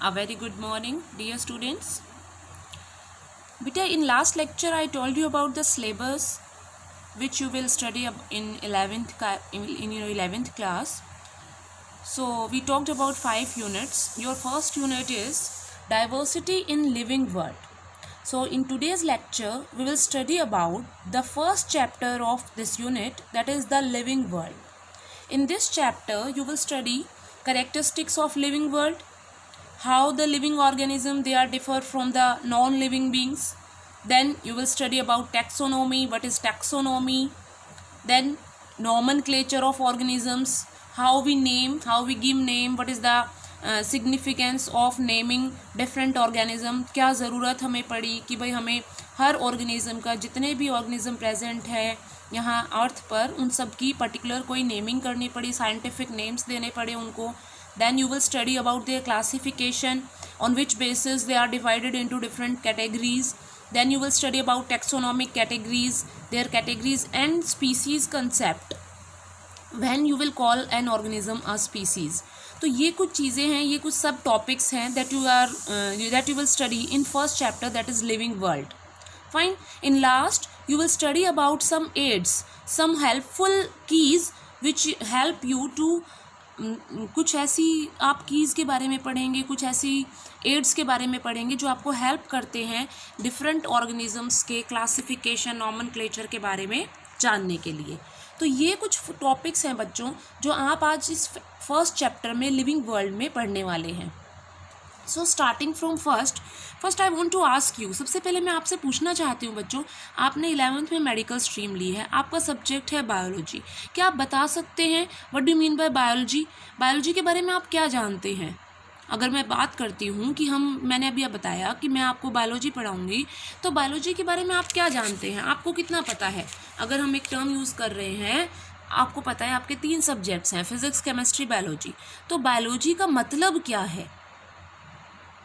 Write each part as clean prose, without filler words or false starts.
A very good morning, dear students. Beta, in last lecture I told you about the syllabus which you will study in 11th class. So we talked about 5 units. Your first unit is diversity in living world. So in today's lecture we will study about the first chapter of this unit, that is the living world. In this chapter you will study characteristics of living world, how the living organism they are differ from the non-living beings. Then you will study about taxonomy, what is taxonomy, then nomenclature of organisms, how we name, how we give name, what is the significance of naming different organism, क्या ज़रूरत हमें पड़ी कि भाई हमें हर organism का, जितने भी organism present है यहाँ अर्थ पर, उन सब की पर्टिकुलर कोई नेमिंग करनी पड़ी, साइंटिफिक नेम्स देने पड़े उनको. Then you will study about their classification, on which basis they are divided into different categories. Then you will study about taxonomic categories, their categories and species concept, when you will call an organism a species. तो ये कुछ चीज़ें हैं, ये कुछ सब topics हैं that you will study in first chapter, that is living world. Fine. In last you will study about some aids, some helpful keys which help you to कुछ ऐसी आप कीज़ के बारे में पढ़ेंगे, कुछ ऐसी एड्स के बारे में पढ़ेंगे जो आपको हेल्प करते हैं डिफरेंट ऑर्गेनिजम्स के क्लासिफिकेशन, नॉमेनक्लेचर के बारे में जानने के लिए. तो ये कुछ टॉपिक्स हैं बच्चों जो आप आज इस फर्स्ट चैप्टर में लिविंग वर्ल्ड में पढ़ने वाले हैं. So starting from first I want to ask you, सबसे पहले मैं आपसे पूछना चाहती हूँ बच्चों, आपने 11th में मेडिकल स्ट्रीम ली है, आपका सब्जेक्ट है बायोलॉजी. क्या आप बता सकते हैं what do mean by biology? Biology के बारे में आप क्या जानते हैं? अगर मैं बात करती हूँ कि मैंने अभी बताया कि मैं आपको बायोलॉजी पढ़ाऊँगी, तो बायोलॉजी के बारे में आप क्या जानते हैं, आपको कितना पता है? अगर हम एक टर्म यूज़ कर रहे हैं, आपको पता है आपके 3 सब्जेक्ट्स हैं, फिजिक्स, केमिस्ट्री, बायोलॉजी. तो बायोलॉजी का मतलब क्या है?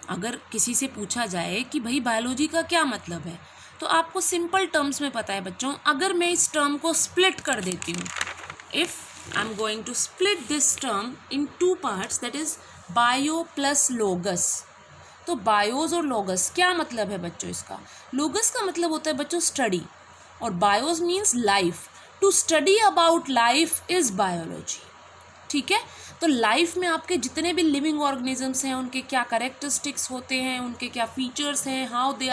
अगर किसी से पूछा जाए कि भाई बायोलॉजी का क्या मतलब है, तो आपको सिंपल टर्म्स में पता है बच्चों. अगर मैं इस टर्म को स्प्लिट कर देती हूँ, if I am going to split this term in 2 parts, that is bio plus logos. तो बायोज और लोगस क्या मतलब है बच्चों इसका? लोगस का मतलब होता है बच्चों स्टडी, और bios means life. To study about life is biology. ठीक है. तो लाइफ में आपके जितने भी लिविंग ऑर्गेनिजम्स हैं, उनके क्या कैरेक्टरिस्टिक्स होते हैं, उनके क्या फीचर्स हैं, how they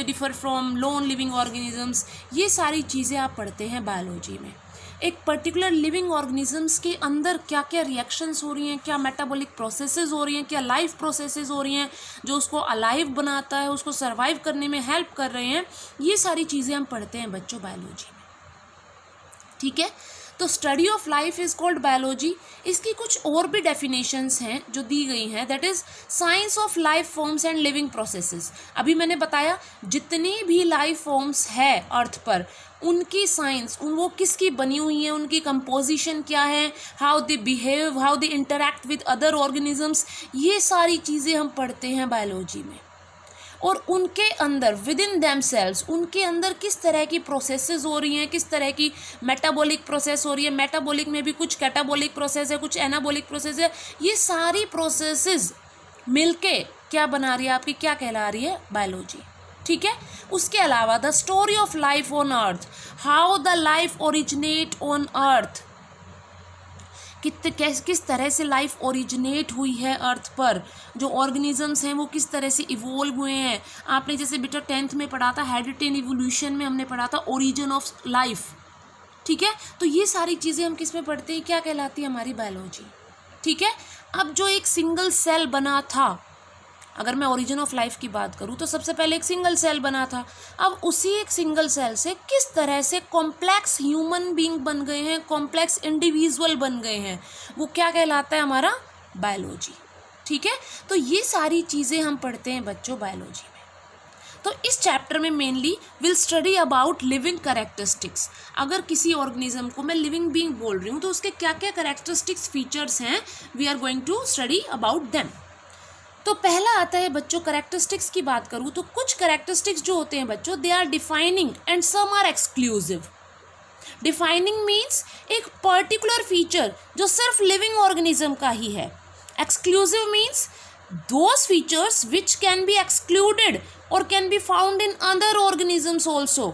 differ from non living organisms, ये सारी चीज़ें आप पढ़ते हैं बायोलॉजी में. एक पर्टिकुलर लिविंग ऑर्गेनिजम्स के अंदर क्या क्या रिएक्शंस हो रही हैं, क्या मेटाबॉलिक प्रोसेसेस हो रही हैं, क्या लाइफ प्रोसेसेस हो रही हैं जो उसको अलाइव बनाता है, उसको सर्वाइव करने में हेल्प कर रहे हैं, ये सारी चीज़ें हम पढ़ते हैं बच्चों बायोलॉजी में. ठीक है. तो study of life is called biology. इसकी कुछ और भी डेफिनेशंस हैं जो दी गई हैं, that is science of life forms and living processes. अभी मैंने बताया जितनी भी लाइफ फॉर्म्स है अर्थ पर, उनकी साइंस, वो किसकी बनी हुई है, उनकी कंपोजिशन क्या है, how they behave, how they interact with other organisms, ये सारी चीज़ें हम पढ़ते हैं बायोलॉजी में. और उनके अंदर विद इन देमसेल्व्स, उनके अंदर किस तरह की प्रोसेसेस हो रही हैं, किस तरह की मेटाबॉलिक प्रोसेस हो रही है. मेटाबॉलिक में भी कुछ कैटाबॉलिक प्रोसेस है, कुछ एनाबॉलिक प्रोसेस है. ये सारी प्रोसेसेस मिलके क्या बना रही है आपकी, क्या कहला रही है? बायोलॉजी. ठीक है. उसके अलावा the story of life on earth, how the life originate on earth, किस तरह से लाइफ ओरिजिनेट हुई है अर्थ पर, जो ऑर्गेनिजम्स हैं वो किस तरह से इवोल्व हुए हैं. आपने जैसे बेटा 10th में पढ़ा था, हेरिटेज इवोल्यूशन में हमने पढ़ा था ओरिजिन ऑफ लाइफ. ठीक है. तो ये सारी चीज़ें हम किस में पढ़ते हैं, क्या कहलाती है? हमारी बायोलॉजी. ठीक है. अब जो एक सिंगल सेल बना था, अगर मैं ओरिजिन ऑफ लाइफ की बात करूँ तो सबसे पहले एक सिंगल सेल बना था. अब उसी एक सिंगल सेल से किस तरह से कॉम्प्लेक्स ह्यूमन बीइंग बन गए हैं, कॉम्प्लेक्स इंडिविजुअल बन गए हैं, वो क्या कहलाता है? हमारा बायोलॉजी. ठीक है. तो ये सारी चीज़ें हम पढ़ते हैं बच्चों बायोलॉजी में. तो इस चैप्टर में mainly will study about living characteristics. अगर किसी ऑर्गेनिज्म को मैं लिविंग बीइंग बोल रही हूँ तो उसके क्या क्या कैरेक्टरिस्टिक्स, फीचर्स हैं, we are going to study about them. तो पहला आता है बच्चों कैरेक्टरिस्टिक्स की बात करूँ तो कुछ कैरेक्टरिस्टिक्स जो होते हैं बच्चों, they are defining and some are exclusive. Defining means एक पर्टिकुलर फीचर जो सिर्फ लिविंग ऑर्गेनिज्म का ही है, Exclusive means those features which can be excluded or can be found in other organisms also.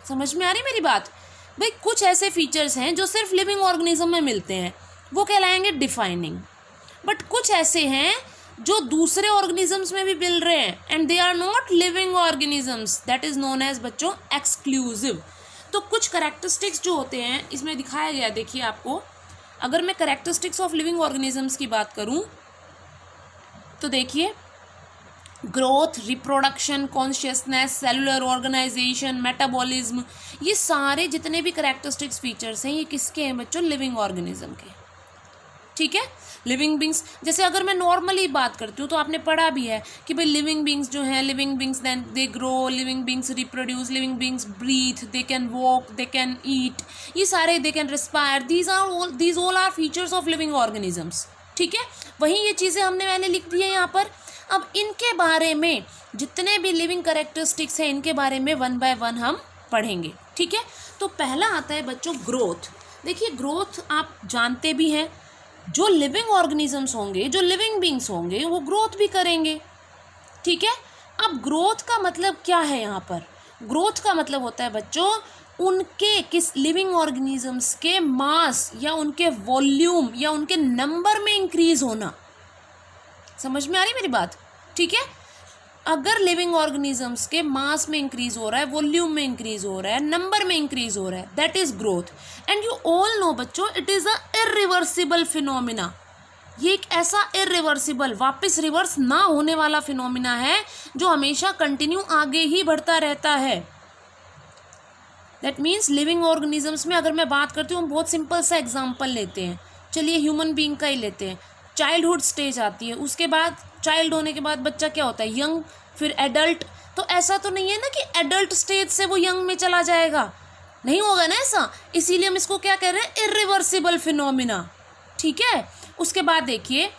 समझ में आ रही मेरी बात? भाई कुछ ऐसे फीचर्स हैं जो सिर्फ लिविंग ऑर्गेनिज्म में मिलते हैं, वो कहलाएंगे डिफाइनिंग. बट कुछ ऐसे हैं जो दूसरे ऑर्गेनिजम्स में भी मिल रहे हैं and they are not living organisms, that is known as बच्चों एक्सक्लूसिव. तो कुछ करेक्टरिस्टिक्स जो होते हैं इसमें दिखाया गया, देखिए आपको. अगर मैं करेक्टरिस्टिक्स ऑफ लिविंग ऑर्गेनिजम्स की बात करूं तो देखिए, growth, reproduction, consciousness, cellular organisation, metabolism, ये सारे जितने भी करेक्टरिस्टिक्स फीचर्स हैं ये किसके हैं बच्चों? लिविंग ऑर्गेनिज्म के. ठीक है. लिविंग बींग्स, जैसे अगर मैं नॉर्मली बात करती हूँ तो आपने पढ़ा भी है कि भाई लिविंग बींग्स जो हैं, living beings then they grow, living beings reproduce, living beings breathe, they can walk, they can eat, ये सारे, they can respire, these all are features of living organisms. ठीक है. वहीं ये चीज़ें हमने मैंने लिख दी है यहाँ पर. अब इनके बारे में जितने भी लिविंग करेक्टरिस्टिक्स हैं इनके बारे में वन बाय वन हम पढ़ेंगे. ठीक है. तो पहला आता है बच्चों ग्रोथ. देखिए ग्रोथ आप जानते भी हैं, जो लिविंग ऑर्गेनिजम्स होंगे, जो लिविंग बींग्स होंगे वो ग्रोथ भी करेंगे. ठीक है. अब ग्रोथ का मतलब क्या है यहाँ पर? ग्रोथ का मतलब होता है बच्चों उनके किस लिविंग ऑर्गेनिजम्स के मास या उनके वॉल्यूम या उनके नंबर में इंक्रीज होना. समझ में आ रही मेरी बात? ठीक है. अगर लिविंग ऑर्गेनिजम्स के मास में इंक्रीज हो रहा है, वॉल्यूम में इंक्रीज हो रहा है, नंबर में इंक्रीज हो रहा है, that is growth. And you all know बच्चों it is a irreversible phenomena. ये एक ऐसा इरिवर्सिबल, वापस रिवर्स ना होने वाला फिनोमिना है जो हमेशा कंटिन्यू आगे ही बढ़ता रहता है. दैट मीन्स लिविंग ऑर्गेनिजम्स में अगर मैं बात करती हूँ, बहुत सिंपल सा एग्जाम्पल लेते हैं. चलिए ह्यूमन बीइंग का ही लेते हैं. चाइल्डहुड स्टेज आती है, उसके बाद चाइल्ड होने के बाद बच्चा क्या होता है? यंग, फिर एडल्ट. तो ऐसा तो नहीं है ना कि एडल्ट स्टेज से वो यंग में चला जाएगा, नहीं होगा ना ऐसा. इसीलिए हम इसको क्या कह रहे हैं? Irreversible phenomena. ठीक है. उसके बाद देखिए,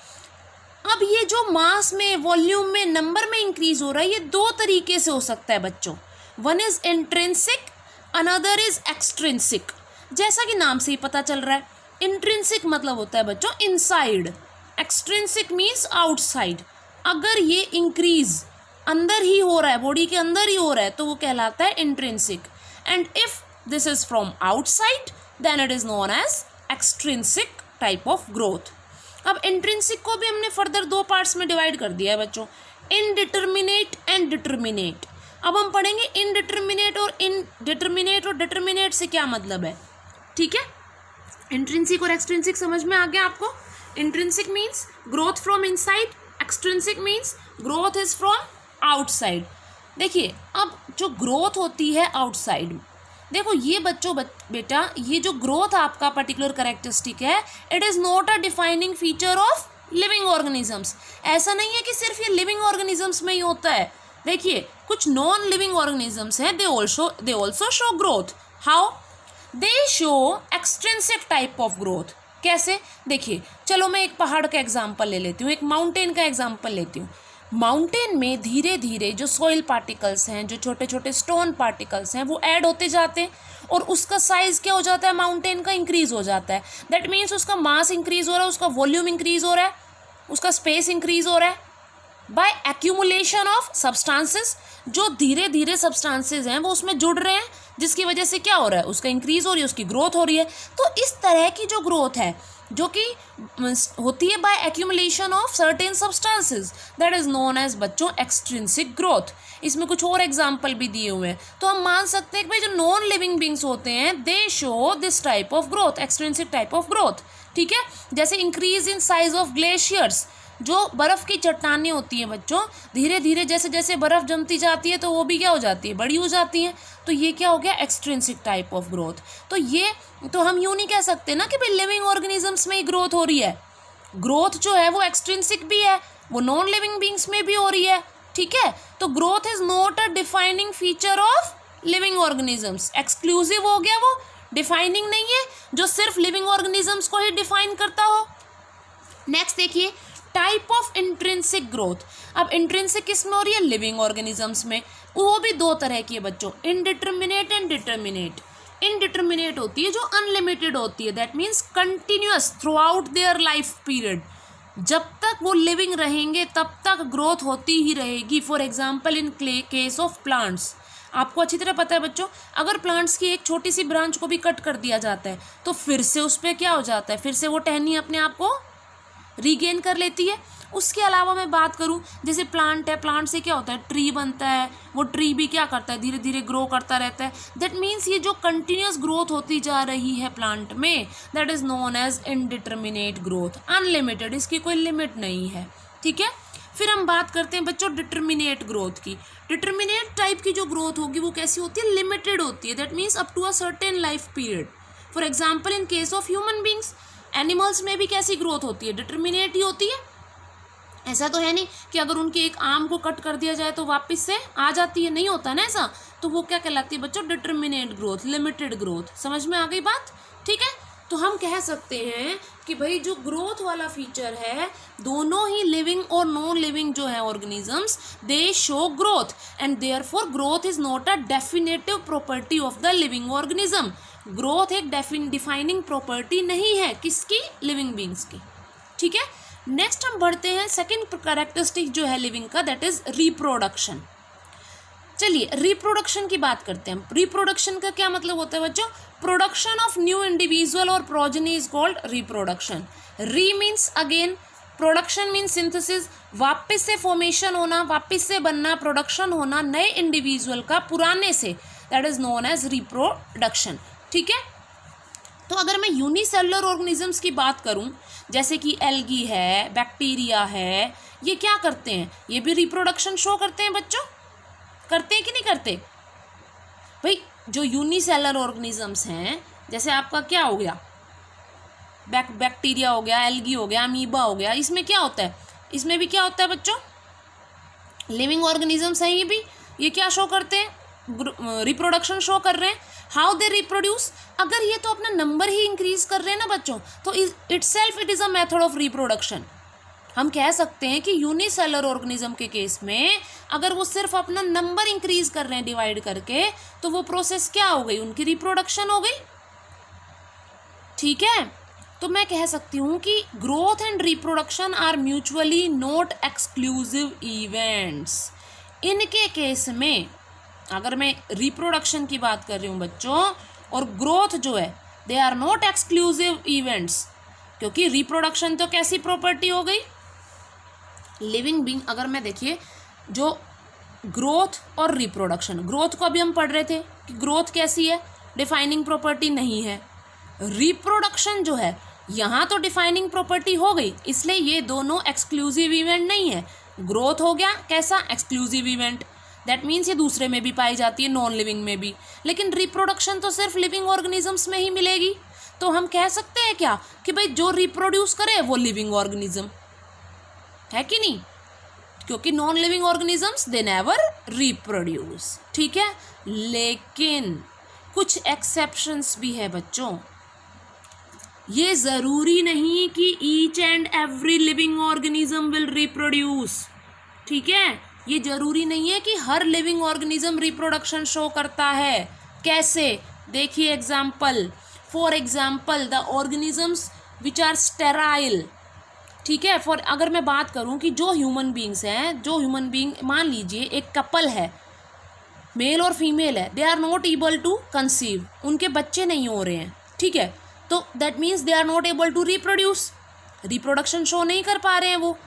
अब ये जो मास में, वॉल्यूम में, नंबर में इंक्रीज हो रहा है, ये दो तरीके से हो सकता है बच्चों. One is intrinsic, another is extrinsic. जैसा कि नाम से ही पता चल रहा है, इंट्रिंसिक मतलब होता है बच्चों इनसाइड, एक्सट्रिंसिक मीन्स आउटसाइड. अगर ये इंक्रीज अंदर ही हो रहा है, बॉडी के अंदर ही हो रहा है, तो वो कहलाता है intrinsic. And if this is from outside then it is known as extrinsic type of growth. अब इंट्रिंसिक को भी हमने फर्दर दो पार्ट्स में डिवाइड कर दिया है बच्चों, इनडिटर्मिनेट एंड डिटर्मिनेट. अब हम पढ़ेंगे इनडिटर्मिनेट और इनडिटर्मिनेट, और डिटर्मिनेट से क्या मतलब है. ठीक है. इंट्रिंसिक और एक्सट्रिंसिक समझ में आ गया आपको. Intrinsic means growth from inside, extrinsic means growth is from outside. देखिए अब जो ग्रोथ होती है आउटसाइड, देखो ये बच्चों बेटा, ये जो ग्रोथ आपका पर्टिकुलर करेक्टरिस्टिक है, it is not a defining feature of living organisms. ऐसा नहीं है कि सिर्फ ये लिविंग ऑर्गेनिजम्स में ही होता है. देखिए कुछ नॉन लिविंग ऑर्गेनिजम्स हैं, they also show growth. How? They show extrinsic type of growth. कैसे? देखिए चलो मैं एक पहाड़ का एग्जाम्पल ले लेती हूँ, एक माउंटेन का एग्जाम्पल लेती हूँ. माउंटेन में धीरे धीरे जो सॉइल पार्टिकल्स हैं, जो छोटे छोटे स्टोन पार्टिकल्स हैं, वो ऐड होते जाते हैं और उसका साइज़ क्या हो जाता है? माउंटेन का इंक्रीज़ हो जाता है. दैट मीन्स उसका मास इंक्रीज़ हो रहा है, उसका वॉल्यूम इंक्रीज़ हो रहा है, उसका स्पेस इंक्रीज़ हो रहा है बाय एक्यूमुलेशन ऑफ सब्सटेंसेस. जो धीरे धीरे सब्सटेंसेस हैं वो उसमें जुड़ रहे हैं, जिसकी वजह से क्या हो रहा है? उसका इंक्रीज़ हो रही है, उसकी ग्रोथ हो रही है. तो इस तरह की जो ग्रोथ है जो कि होती है by accumulation of certain substances, that is known as बच्चों एक्सट्रिंसिक ग्रोथ. इसमें कुछ और एग्जाम्पल भी दिए हुए हैं, तो हम मान सकते हैं कि भाई जो नॉन लिविंग बींग्स होते हैं दे show this type of growth, extrinsic type of growth. ठीक है. जैसे increase in size of glaciers, जो बर्फ़ की चट्टानें होती हैं बच्चों, धीरे धीरे जैसे जैसे बर्फ़ जमती जाती है तो वो भी क्या हो जाती है? बड़ी हो जाती हैं. तो ये क्या हो गया? Extrinsic type of growth. तो ये तो हम यूँ नहीं कह सकते ना कि भाई लिविंग ऑर्गेनिजम्स में ही ग्रोथ हो रही है. ग्रोथ जो है वो एक्सट्रिंसिक भी है, वो नॉन लिविंग बींग्स में भी हो रही है. ठीक है. तो growth is not a defining feature of living organisms. Exclusive हो गया, वो डिफाइनिंग नहीं है जो सिर्फ लिविंग ऑर्गेनिजम्स को ही डिफाइन करता हो. नेक्स्ट देखिए, टाइप ऑफ इंट्रिंसिक ग्रोथ. अब इंट्रिंसिक किस में हो रही है? लिविंग ऑर्गेनिजम्स में. वो भी दो तरह की है बच्चों, इनडिटर्मिनेट एंड डिटर्मिनेट. इनडिटर्मिनेट होती है जो अनलिमिटेड होती है, that means continuous through out their life period. जब तक वो लिविंग रहेंगे तब तक ग्रोथ होती ही रहेगी। For example in case of plants, आपको अच्छी तरह पता है बच्चों, अगर प्लांट्स की एक छोटी सी ब्रांच को भी कट कर दिया जाता है तो फिर से उस पर क्या हो जाता है, फिर से वो टहनी अपने आप को रीगेन कर लेती है। उसके अलावा मैं बात करूं, जैसे प्लांट है, प्लांट से क्या होता है, ट्री बनता है, वो ट्री भी क्या करता है, धीरे धीरे ग्रो करता रहता है। दैट मीन्स ये जो कंटिन्यूस ग्रोथ होती जा रही है प्लांट में, that is known as indeterminate growth, unlimited, इसकी कोई लिमिट नहीं है। ठीक है, फिर हम बात करते हैं बच्चों डिटर्मिनेट ग्रोथ की। डिटर्मिनेट टाइप की जो ग्रोथ होगी वो कैसी होती है, लिमिटेड होती है। That means up to a certain life period. For example in case of human beings, animals में भी कैसी ग्रोथ होती है, डिटर्मिनेट ही होती है। ऐसा तो है नहीं कि अगर उनके एक आर्म को कट कर दिया जाए तो वापस से आ जाती है, नहीं होता ना ऐसा। तो वो क्या कहलाती है बच्चों, डिटर्मिनेट ग्रोथ, लिमिटेड ग्रोथ। समझ में आ गई बात? ठीक है, तो हम कह सकते हैं कि भाई जो ग्रोथ वाला फीचर है, दोनों ही लिविंग और नॉन लिविंग जो है organisms, they show growth and therefore growth is not a definitive property of the living organism. Growth एक डिफाइनिंग प्रॉपर्टी नहीं है, किसकी, लिविंग बींग्स की। ठीक है, नेक्स्ट हम बढ़ते हैं सेकेंड कैरेक्टरिस्टिक जो है लिविंग का, दैट इज रिप्रोडक्शन। चलिए रिप्रोडक्शन की बात करते हैं। रिप्रोडक्शन का क्या मतलब होता है बच्चों, प्रोडक्शन ऑफ न्यू इंडिविजुअल और प्रोजेनी इज कॉल्ड रिप्रोडक्शन। री means again, production means synthesis, वापस से फॉर्मेशन होना, वापस से बनना, प्रोडक्शन होना नए इंडिविजुअल का पुराने से, that is known as reproduction. ठीक है, तो अगर मैं यूनिसेलुलर ऑर्गेनिजम्स की बात करूं, जैसे कि एल्गी है, बैक्टीरिया है, ये क्या करते हैं, ये भी रिप्रोडक्शन शो करते हैं बच्चों, करते हैं कि नहीं करते भाई। जो यूनिसेलुलर ऑर्गेनिजम्स हैं, जैसे आपका क्या हो गया, बैक्टीरिया हो गया, एल्गी हो गया, अमीबा हो गया, इसमें क्या होता है, इसमें भी क्या होता है बच्चों, लिविंग ऑर्गेनिजम्स हैं ये क्या शो करते हैं, रिप्रोडक्शन शो कर रहे हैं। हाउ दे रिप्रोड्यूस, अगर ये तो अपना नंबर ही इंक्रीज कर रहे हैं ना बच्चों, तो itself it is a method of reproduction. हम कह सकते हैं कि यूनिसेलुलर ऑर्गेनिज्म के केस में अगर वो सिर्फ अपना नंबर इंक्रीज कर रहे हैं डिवाइड करके, तो वो प्रोसेस क्या हो गई, उनकी रिप्रोडक्शन हो गई। ठीक है, तो मैं कह सकती हूँ कि growth and reproduction are mutually not exclusive events. इनके केस में अगर मैं रिप्रोडक्शन की बात कर रही हूँ बच्चों, और ग्रोथ जो है, they are not exclusive events, क्योंकि रिप्रोडक्शन तो कैसी प्रॉपर्टी हो गई, लिविंग बीइंग। अगर मैं देखिए जो ग्रोथ और रिप्रोडक्शन, ग्रोथ को अभी हम पढ़ रहे थे कि ग्रोथ कैसी है, डिफाइनिंग प्रॉपर्टी नहीं है। रिप्रोडक्शन जो है, यहाँ तो डिफाइनिंग प्रॉपर्टी हो गई, इसलिए ये दोनों एक्सक्लूसिव इवेंट नहीं है। ग्रोथ हो गया कैसा, एक्सक्लूसिव इवेंट, दैट मीन्स ये दूसरे में भी पाई जाती है, नॉन लिविंग में भी। लेकिन रिप्रोडक्शन तो सिर्फ लिविंग ऑर्गेनिजम्स में ही मिलेगी। तो हम कह सकते हैं क्या कि भाई जो रिप्रोड्यूस करे वो लिविंग ऑर्गेनिज्म है कि नहीं, क्योंकि non living organisms they never reproduce. ठीक है, लेकिन कुछ एक्सेप्शंस भी है बच्चों। ये ज़रूरी नहीं कि each and every living organism will reproduce. ठीक है, ये जरूरी नहीं है कि हर लिविंग ऑर्गेनिज्म रिप्रोडक्शन शो करता है। कैसे, देखिए example, for example the organisms which are sterile. ठीक है, फॉर अगर मैं बात करूं कि जो ह्यूमन बींग्स हैं, जो ह्यूमन बींग, मान लीजिए एक कपल है, मेल और फीमेल है, they are not able to conceive, उनके बच्चे नहीं हो रहे हैं। ठीक है, तो that means they are not able to reproduce, reproduction show नहीं कर पा रहे हैं वो,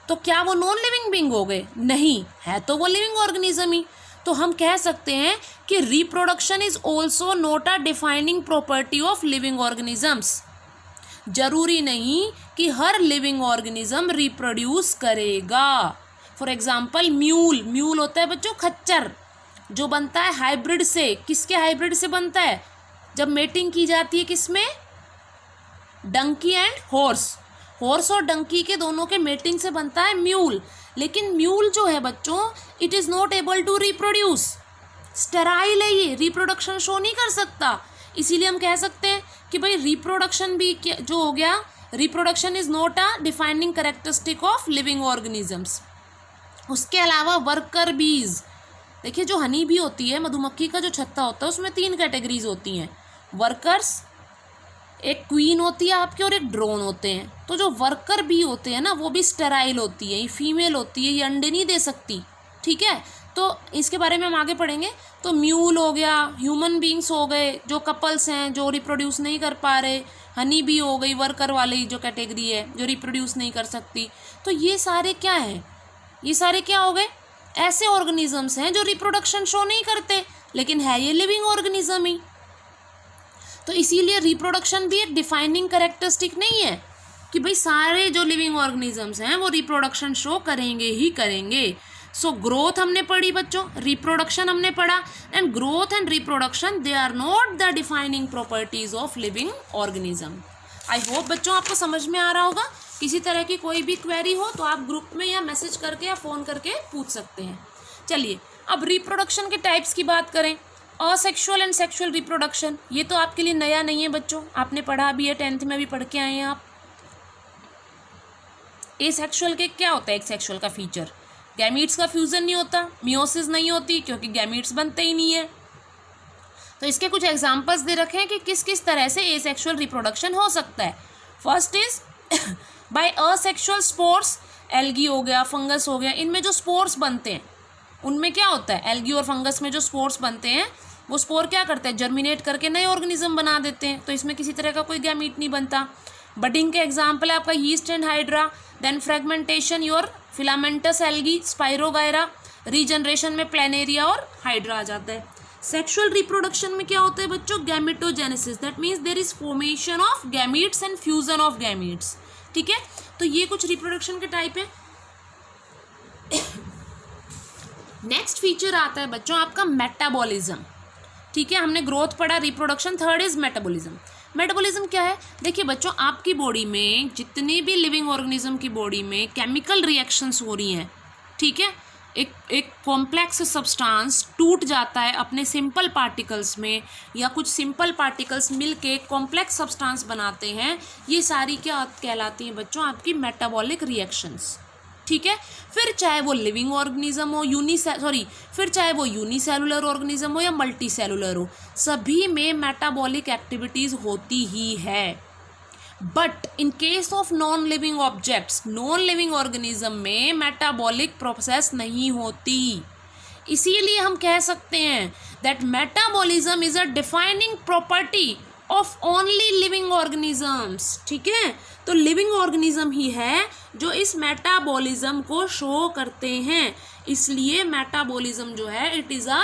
तो क्या वो नॉन लिविंग बींग हो गए, नहीं है, तो वो लिविंग ऑर्गेनिज्म ही। तो हम कह सकते हैं कि reproduction is also not a defining property of living organisms. जरूरी नहीं कि हर लिविंग ऑर्गेनिज्म रिप्रोड्यूस करेगा। फॉर एग्जाम्पल म्यूल होता है बच्चों खच्चर, जो बनता है हाइब्रिड से। किसके हाइब्रिड से बनता है, जब मेटिंग की जाती है किसमें, डंकी एंड हॉर्स और डंकी के दोनों के मेटिंग से बनता है म्यूल। लेकिन म्यूल जो है बच्चों, it is not able to reproduce, sterile है, ये रिप्रोडक्शन शो नहीं कर सकता। इसीलिए हम कह सकते हैं कि भाई रिप्रोडक्शन भी जो हो गया, reproduction is not a defining characteristic of living organisms. उसके अलावा वर्कर बीज, देखिए जो हनी बी होती है, मधुमक्खी का जो छत्ता होता है, उसमें 3 कैटेगरीज होती हैं, वर्कर्स, एक क्वीन होती है आपके और एक ड्रोन होते हैं। तो जो वर्कर बी होते हैं ना वो भी स्टेराइल होती है, ये फीमेल होती है, ये अंडे नहीं दे सकती, ठीक है। तो इसके बारे में हम आगे पढ़ेंगे। तो म्यूल हो गया, ह्यूमन बींग्स हो गए जो कपल्स हैं जो रिप्रोड्यूस नहीं कर पा रहे, हनी बी हो गई वर्कर वाली जो कैटेगरी है जो रिप्रोड्यूस नहीं कर सकती। तो ये सारे क्या हैं, ये सारे क्या हो गए, ऐसे ऑर्गेनिजम्स हैं जो रिप्रोडक्शन शो नहीं करते लेकिन है ये लिविंग ऑर्गेनिज्म ही। तो इसीलिए रिप्रोडक्शन भी एक डिफाइनिंग कैरेक्टरिस्टिक नहीं है कि भाई सारे जो लिविंग ऑर्गेनिजम्स हैं वो रिप्रोडक्शन शो करेंगे ही करेंगे। सो ग्रोथ हमने पढ़ी बच्चों, रिप्रोडक्शन हमने पढ़ा, and growth and reproduction they are not the defining properties of living organism. I hope बच्चों आपको समझ में आ रहा होगा। किसी तरह की कोई भी क्वेरी हो तो आप ग्रुप में या मैसेज करके या फ़ोन करके पूछ सकते हैं। चलिए अब रिप्रोडक्शन के टाइप्स की बात करें। असेक्सुअल एंड सेक्सुअल रिप्रोडक्शन, ये तो आपके लिए नया नहीं है बच्चों, आपने पढ़ा भी है, 10th में भी पढ़ के आए हैं आप। एसेक्सुअल के क्या होता है, एक सेक्सुअल का फीचर, गैमीट्स का फ्यूजन नहीं होता, मियोसिस नहीं होती क्योंकि गैमीट्स बनते ही नहीं है। तो इसके कुछ एग्जांपल्स दे रखे हैं कि किस किस तरह से एसेक्सुअल रिप्रोडक्शन हो सकता है। First is by asexual spores, algae हो गया, फंगस हो गया, इनमें जो स्पोर्स बनते हैं उनमें क्या होता है, एल्गी और फंगस में जो स्पोर्स बनते हैं वो स्पोर क्या करते हैं, जर्मिनेट करके नए ऑर्गेनिज्म बना देते हैं। तो इसमें किसी तरह का कोई गैमीट नहीं बनता। बडिंग के एग्जाम्पल है आपका yeast and hydra, then fragmentation your filamentous algae, spirogyra, regeneration में प्लेनेरिया और हाइड्रा आ जाता है। सेक्सुअल रिप्रोडक्शन में क्या होता है बच्चों, gametogenesis, that means there is formation of gametes and fusion of gametes, ठीक है। तो ये कुछ रिप्रोडक्शन के टाइप है। नेक्स्ट फीचर आता है बच्चों आपका मेटाबॉलिज्म, ठीक है। हमने ग्रोथ पढ़ा, reproduction, third is metabolism. Metabolism क्या है, देखिए बच्चों आपकी बॉडी में जितने भी लिविंग ऑर्गेनिज्म की बॉडी में केमिकल रिएक्शंस हो रही हैं, ठीक है, एक कॉम्प्लेक्स सब्सटेंस टूट जाता है अपने सिंपल पार्टिकल्स में, या कुछ सिंपल पार्टिकल्स मिलके कॉम्प्लेक्स सब्सटेंस बनाते हैं, ये सारी क्या कहलाती हैं बच्चों, आपकी मेटाबॉलिक रिएक्शंस, ठीक है। फिर चाहे वो लिविंग ऑर्गेनिज्म हो, फिर चाहे वो यूनिसेलुलर ऑर्गेनिज्म हो या मल्टी सेलुलर हो, सभी में मेटाबॉलिक एक्टिविटीज़ होती ही है। But in case of non living objects, non living organism में मेटाबॉलिक प्रोसेस नहीं होती। इसीलिए हम कह सकते हैं that metabolism is a defining property of only living organisms, ठीक है। तो लिविंग ऑर्गेनिज्म ही है जो इस मेटाबॉलिज्म को शो करते हैं, इसलिए मेटाबॉलिज्म जो है it is a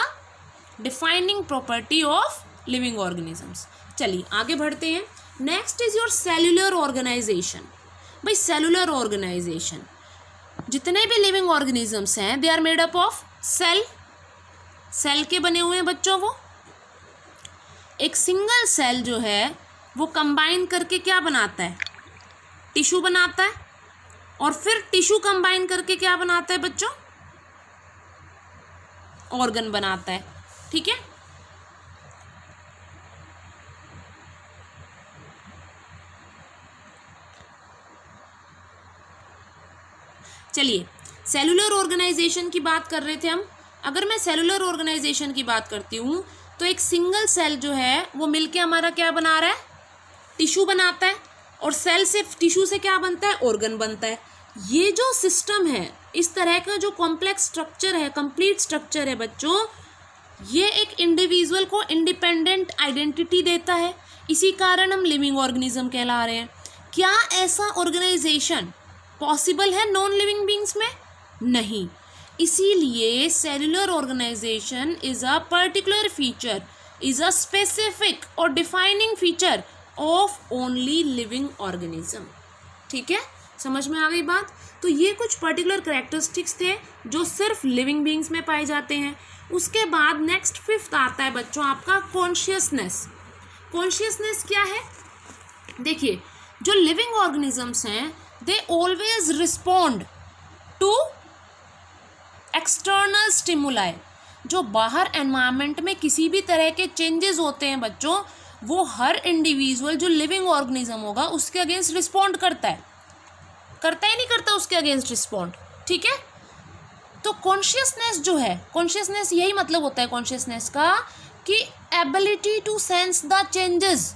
defining property of living organisms. चलिए आगे बढ़ते हैं। Next is your cellular organization. भाई सेलुलर ऑर्गेनाइजेशन, जितने भी लिविंग ऑर्गेनिजम्स हैं they are made up of cell, cell के बने हुए हैं बच्चों। वो एक सिंगल सेल जो है वो कंबाइन करके क्या बनाता है, टिश्यू बनाता है, और फिर टिश्यू कंबाइन करके क्या बनाता है बच्चों, ऑर्गन बनाता है, ठीक है। चलिए सेलुलर ऑर्गेनाइजेशन की बात कर रहे थे हम। अगर मैं सेलुलर ऑर्गेनाइजेशन की बात करती हूँ तो एक सिंगल सेल जो है वो मिलके हमारा क्या बना रहा है, टिश्यू बनाता है, और सेल से टिश्यू से क्या बनता है, ऑर्गन बनता है। ये जो सिस्टम है, इस तरह का जो कॉम्प्लेक्स स्ट्रक्चर है, कंप्लीट स्ट्रक्चर है बच्चों, ये एक इंडिविजुअल को इंडिपेंडेंट आइडेंटिटी देता है। इसी कारण हम लिविंग ऑर्गेनिज्म कहला रहे हैं। क्या ऐसा ऑर्गेनाइजेशन पॉसिबल है नॉन लिविंग बींग्स में? नहीं। इसीलिए cellular organisation is a particular feature, is a specific और defining feature of only living organism, ठीक है। समझ में आ गई बात। तो ये कुछ पर्टिकुलर कैरेक्टरिस्टिक्स थे जो सिर्फ लिविंग बींग्स में पाए जाते हैं। उसके बाद नेक्स्ट फिफ्थ आता है बच्चों आपका कॉन्शियसनेस। कॉन्शियसनेस क्या है, देखिए जो लिविंग ऑर्गेनिजम्स हैं they always respond to external stimuli. जो बाहर एनवायरनमेंट में किसी भी तरह के चेंजेस होते हैं बच्चों, वो हर इंडिविजुअल जो लिविंग ऑर्गेनिज्म होगा उसके अगेंस्ट रिस्पॉन्ड करता है ही नहीं करता उसके अगेंस्ट रिस्पॉन्ड, ठीक है। तो कॉन्शियसनेस जो है, कॉन्शियसनेस यही मतलब होता है कॉन्शियसनेस का कि ability to sense the changes.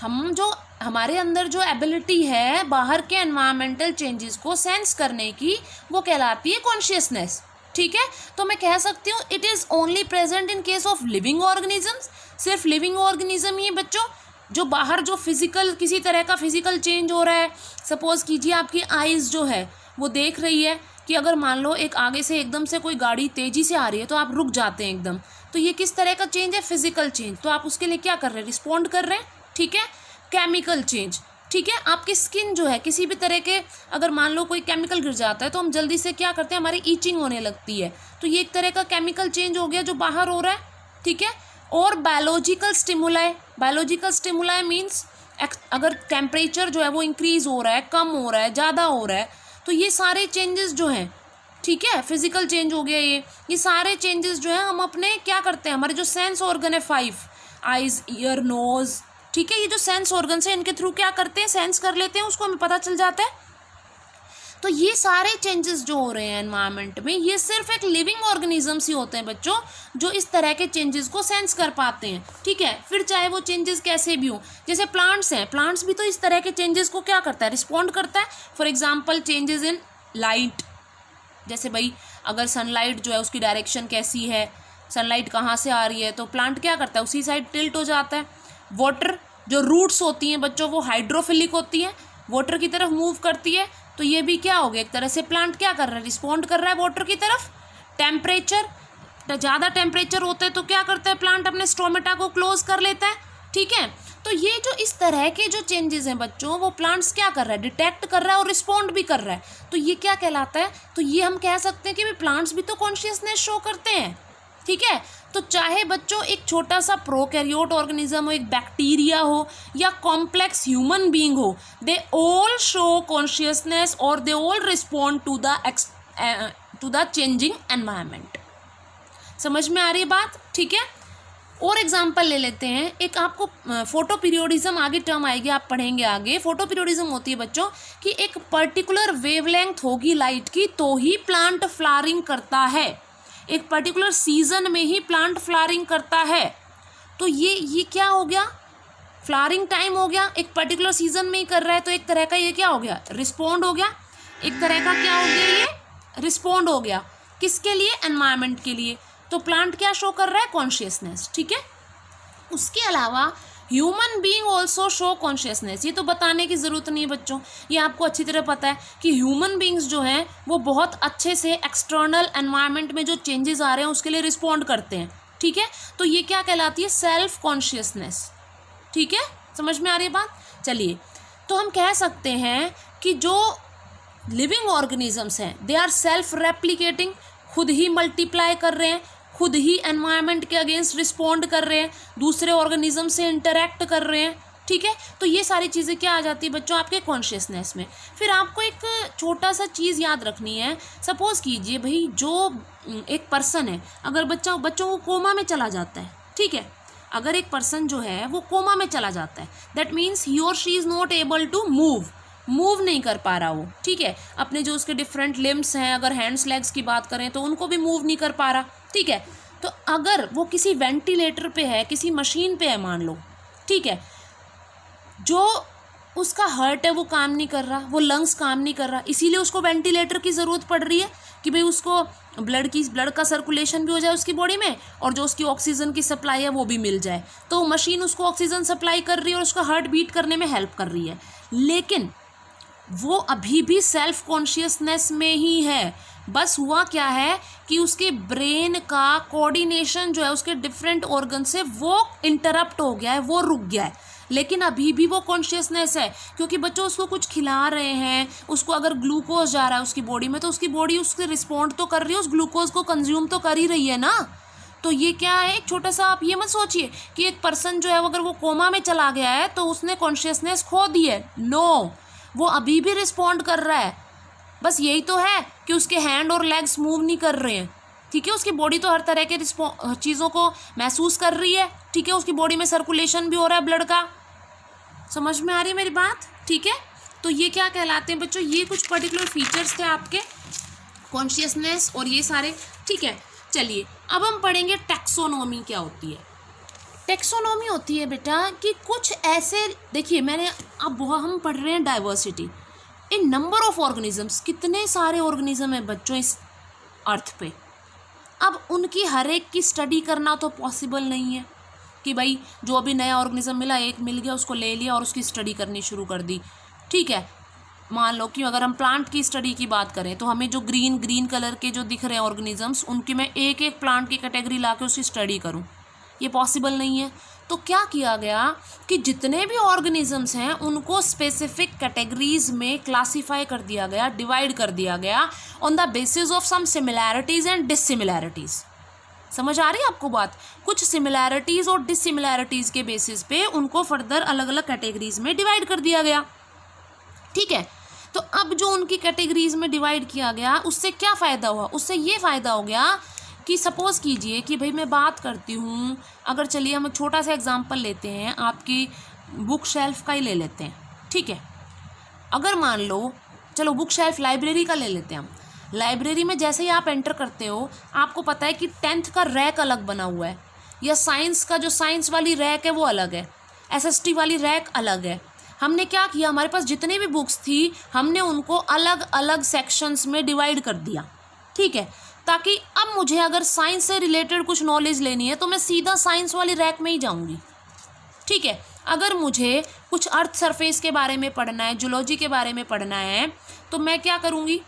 हम जो हमारे अंदर जो एबिलिटी है बाहर के एनवायरमेंटल चेंजेस को सेंस करने की, वो कहलाती है कॉन्शियसनेस। ठीक है, तो मैं कह सकती हूँ it is only present in case of living organisms. सिर्फ लिविंग ऑर्गेनिज्म ही बच्चों, जो बाहर जो फिजिकल किसी तरह का फिजिकल चेंज हो रहा है, सपोज कीजिए आपकी आइज़ जो है वो देख रही है कि अगर मान लो एक आगे से एकदम से कोई गाड़ी तेज़ी से आ रही है तो आप रुक जाते हैं एकदम, तो ये किस तरह का चेंज है? Physical change. तो आप उसके लिए क्या कर रहे हैं? रिस्पॉन्ड कर रहे हैं। ठीक है, केमिकल चेंज। ठीक है, आपकी स्किन जो है किसी भी तरह के, अगर मान लो कोई केमिकल गिर जाता है तो हम जल्दी से क्या करते हैं, हमारी ईचिंग होने लगती है, तो ये एक तरह का केमिकल चेंज हो गया जो बाहर हो रहा है। ठीक है, और बायोलॉजिकल स्टिमुलाई मीन्स अगर टेम्परेचर जो है वो इंक्रीज हो रहा है, कम हो रहा है, ज़्यादा हो रहा है, तो ये सारे चेंजेस जो हैं, ठीक है, फिजिकल चेंज हो गया ये सारे चेंजेस जो है हम अपने क्या करते हैं, हमारे जो सेंस ऑर्गन है 5, आइज, ईयर, नोज, ठीक है, ये जो सेंस ऑर्गन है इनके थ्रू क्या करते हैं, सेंस कर लेते हैं, उसको हमें पता चल जाता है। तो ये सारे चेंजेस जो हो रहे हैं एनवायरनमेंट में, ये सिर्फ एक लिविंग ऑर्गेनिजम्स ही होते हैं बच्चों, जो इस तरह के चेंजेस को सेंस कर पाते हैं। ठीक है, फिर चाहे वो चेंजेस कैसे भी हो, जैसे प्लांट्स हैं, प्लांट्स भी तो इस तरह के चेंजेस को क्या करता है, रिस्पॉन्ड करता है। For example changes in light, जैसे भाई अगर सनलाइट जो है उसकी डायरेक्शन कैसी है, सनलाइट कहाँ से आ रही है, तो प्लांट क्या करता है, उसी साइड टिल्ट हो जाता है। वाटर, जो रूट्स होती हैं बच्चों वो हाइड्रोफिलिक होती हैं, वाटर की तरफ मूव करती है, तो ये भी क्या हो गया, एक तरह से प्लांट क्या कर रहा है, रिस्पॉन्ड कर रहा है वाटर की तरफ। टेम्परेचर, ज़्यादा टेम्परेचर होता है तो क्या करता है प्लांट, अपने स्टोमेटा को क्लोज कर लेता है। ठीक है, तो ये जो इस तरह के जो चेंजेस हैं बच्चों, वो प्लांट्स क्या कर रहा है, डिटेक्ट कर रहा है और रिस्पॉन्ड भी कर रहा है। तो ये क्या कहलाता है, तो ये हम कह सकते हैं कि भाई प्लांट्स भी तो कॉन्शियसनेस शो करते हैं। ठीक है, तो चाहे बच्चों एक छोटा सा प्रोकैरियोट ऑर्गेनिज्म हो, एक बैक्टीरिया हो, या कॉम्प्लेक्स ह्यूमन बीइंग हो, दे ऑल शो कॉन्शियसनेस और they all respond to the changing environment. समझ में आ रही बात? ठीक है, और एग्जाम्पल ले लेते हैं, एक आपको फोटो पीरियोडिज्म आगे टर्म आएगी, आप पढ़ेंगे आगे। फोटो पीरियोडिज्म होती है बच्चों कि एक पर्टिकुलर वेवलेंथ होगी लाइट की तो ही प्लांट फ्लावरिंग करता है, एक पर्टिकुलर सीजन में ही प्लांट फ्लावरिंग करता है। तो ये क्या हो गया, फ्लावरिंग टाइम हो गया, एक पर्टिकुलर सीजन में ही कर रहा है, तो एक तरह का ये क्या हो गया, रिस्पॉन्ड हो गया। एक तरह का क्या हो गया, ये रिस्पॉन्ड हो गया, किसके लिए, एनवायरनमेंट के लिए। तो प्लांट क्या शो कर रहा है, कॉन्शियसनेस। ठीक है, उसके अलावा human being also show consciousness. ये तो बताने की ज़रूरत नहीं है बच्चों, ये आपको अच्छी तरह पता है कि ह्यूमन बीइंग्स जो हैं वो बहुत अच्छे से एक्सटर्नल एनवायरनमेंट में जो चेंजेस आ रहे हैं उसके लिए रिस्पॉन्ड करते हैं। ठीक है, तो ये क्या कहलाती है, सेल्फ कॉन्शियसनेस। ठीक है, समझ में आ रही है बात? चलिए, तो हम कह सकते हैं कि जो लिविंग ऑर्गेनिजम्स हैं दे आर सेल्फ रेप्लिकेटिंग, खुद ही मल्टीप्लाई कर रहे हैं, खुद ही एनवायरनमेंट के अगेंस्ट रिस्पॉन्ड कर रहे हैं, दूसरे ऑर्गेनिज्म से इंटरेक्ट कर रहे हैं। ठीक है, तो ये सारी चीज़ें क्या आ जाती है बच्चों, आपके कॉन्शियसनेस में। फिर आपको एक छोटा सा चीज़ याद रखनी है, सपोज कीजिए भाई जो एक पर्सन है, अगर बच्चों को कोमा में चला जाता है। ठीक है, अगर एक पर्सन जो है वो कोमा में चला जाता है, दैट मीन्स ही और she is not able to move नहीं कर पा रहा वो। ठीक है, अपने जो उसके डिफरेंट लिम्स हैं, अगर हैंड्स लेग्स की बात करें तो उनको भी मूव नहीं कर पा रहा। ठीक है, तो अगर वो किसी वेंटिलेटर पे है, किसी मशीन पे है मान लो, ठीक है, जो उसका हार्ट है वो काम नहीं कर रहा, वो लंग्स काम नहीं कर रहा, इसीलिए उसको वेंटिलेटर की ज़रूरत पड़ रही है कि भाई उसको ब्लड का सर्कुलेशन भी हो जाए उसकी बॉडी में, और जो उसकी ऑक्सीजन की सप्लाई है वो भी मिल जाए। तो मशीन उसको ऑक्सीजन सप्लाई कर रही है और उसका हार्ट बीट करने में हेल्प कर रही है, लेकिन वो अभी भी सेल्फ कॉन्शियसनेस में ही है। बस हुआ क्या है कि उसके ब्रेन का कोऑर्डिनेशन जो है उसके डिफरेंट ऑर्गन से वो इंटरप्ट हो गया है, वो रुक गया है, लेकिन अभी भी वो कॉन्शियसनेस है, क्योंकि बच्चों उसको कुछ खिला रहे हैं, उसको अगर ग्लूकोज जा रहा है उसकी बॉडी में तो उसकी बॉडी उससे रिस्पॉन्ड तो कर रही है, उस ग्लूकोज को कंज्यूम तो कर ही रही है ना। तो ये क्या है, एक छोटा सा, आप ये मत सोचिए कि एक पर्सन जो है अगर वो कोमा में चला गया है तो उसने कॉन्शियसनेस खो दी है। नो, वो अभी भी रिस्पॉन्ड कर रहा है, बस यही तो है कि उसके हैंड और लेग्स मूव नहीं कर रहे हैं। ठीक है, उसकी बॉडी तो हर तरह के चीज़ों को महसूस कर रही है। ठीक है, उसकी बॉडी में सर्कुलेशन भी हो रहा है ब्लड का। समझ में आ रही है मेरी बात? ठीक है, तो ये क्या कहलाते हैं बच्चों, ये कुछ पर्टिकुलर फीचर्स थे आपके कॉन्शियसनेस और ये सारे। ठीक है, चलिए अब हम पढ़ेंगे टैक्सोनॉमी क्या होती है। टेक्सोनॉमी होती है बेटा कि कुछ ऐसे, देखिए मैंने अब हम पढ़ रहे हैं diversity in number of organisms, कितने सारे ऑर्गेनिज्म हैं बच्चों इस अर्थ पे। अब उनकी हर एक की स्टडी करना तो पॉसिबल नहीं है कि भाई जो अभी नया ऑर्गेनिज्म मिला, एक मिल गया उसको ले लिया और उसकी स्टडी करनी शुरू कर दी। ठीक है, मान लो कि अगर हम प्लांट की स्टडी की बात करें तो हमें जो ग्रीन कलर के जो दिख रहे हैं ऑर्गेनिजम्स, उनकी मैं एक एक प्लांट की कैटेगरी ला के उसकी स्टडी करूँ, ये पॉसिबल नहीं है। तो क्या किया गया कि जितने भी ऑर्गेनिजम्स हैं उनको स्पेसिफिक कैटेगरीज में क्लासीफाई कर दिया गया, डिवाइड कर दिया गया on the basis of some similarities and dissimilarities. समझ आ रही है आपको बात? कुछ सिमिलैरिटीज़ और डिससिमिलैरिटीज़ के बेसिस पे उनको फर्दर अलग अलग कैटेगरीज में डिवाइड कर दिया गया। ठीक है, तो अब जो उनकी कैटेगरीज में डिवाइड किया गया उससे क्या फ़ायदा हुआ? उससे ये फ़ायदा हो गया कि सपोज़ कीजिए कि भाई मैं बात करती हूँ, अगर चलिए हम छोटा सा एग्जांपल लेते हैं, आपकी बुक शेल्फ का ही ले लेते हैं। ठीक है, अगर मान लो, चलो बुक शेल्फ लाइब्रेरी का ले लेते हैं हम। लाइब्रेरी में जैसे ही आप एंटर करते हो आपको पता है कि 10th का रैक अलग बना हुआ है, या साइंस का जो साइंस वाली रैक है वो अलग है, SST वाली रैक अलग है। हमने क्या किया, हमारे पास जितनी भी बुक्स थी हमने उनको अलग अलग सेक्शंस में डिवाइड कर दिया। ठीक है, ताकि अब मुझे अगर साइंस से रिलेटेड कुछ नॉलेज लेनी है तो मैं सीधा साइंस वाली रैक में ही जाऊंगी। ठीक है, अगर मुझे कुछ अर्थ सरफेस के बारे में पढ़ना है, जूलॉजी के बारे में पढ़ना है, तो मैं क्या करूंगी,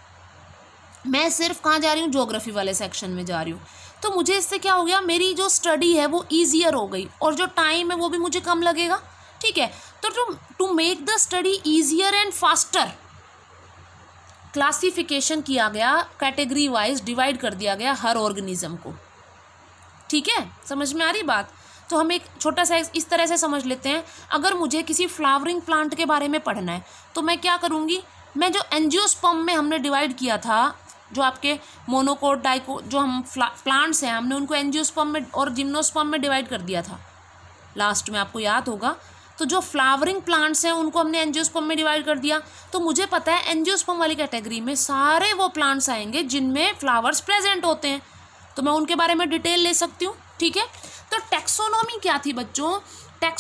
मैं सिर्फ कहाँ जा रही हूँ, ज्योग्राफी वाले सेक्शन में जा रही हूँ। तो मुझे इससे क्या हो गया, मेरी जो स्टडी है वो ईजियर हो गई और जो टाइम है वो भी मुझे कम लगेगा। ठीक है, तो to make the study easier and faster classification किया गया, कैटेगरी वाइज डिवाइड कर दिया गया हर ऑर्गेनिज्म को। ठीक है, समझ में आ रही बात? तो हम एक छोटा सा इस तरह से समझ लेते हैं, अगर मुझे किसी फ्लावरिंग प्लांट के बारे में पढ़ना है तो मैं क्या करूँगी, मैं जो एंजियोस्पर्म में हमने डिवाइड किया था, जो आपके मोनोकोट डाइको जो हम प्लांट्स हैं हमने उनको एंजियोस्पर्म में और जिम्नोस्पर्म में डिवाइड कर दिया था लास्ट में, आपको याद होगा। तो जो फ्लावरिंग प्लांट्स हैं उनको हमने एंजियोस्पर्म में डिवाइड कर दिया। तो मुझे पता है एंजियोस्पर्म वाली कैटेगरी में सारे वो प्लांट्स आएंगे जिनमें फ्लावर्स प्रेजेंट होते हैं, तो मैं उनके बारे में डिटेल ले सकती हूँ। ठीक है, तो टैक्सोनॉमी क्या थी बच्चों,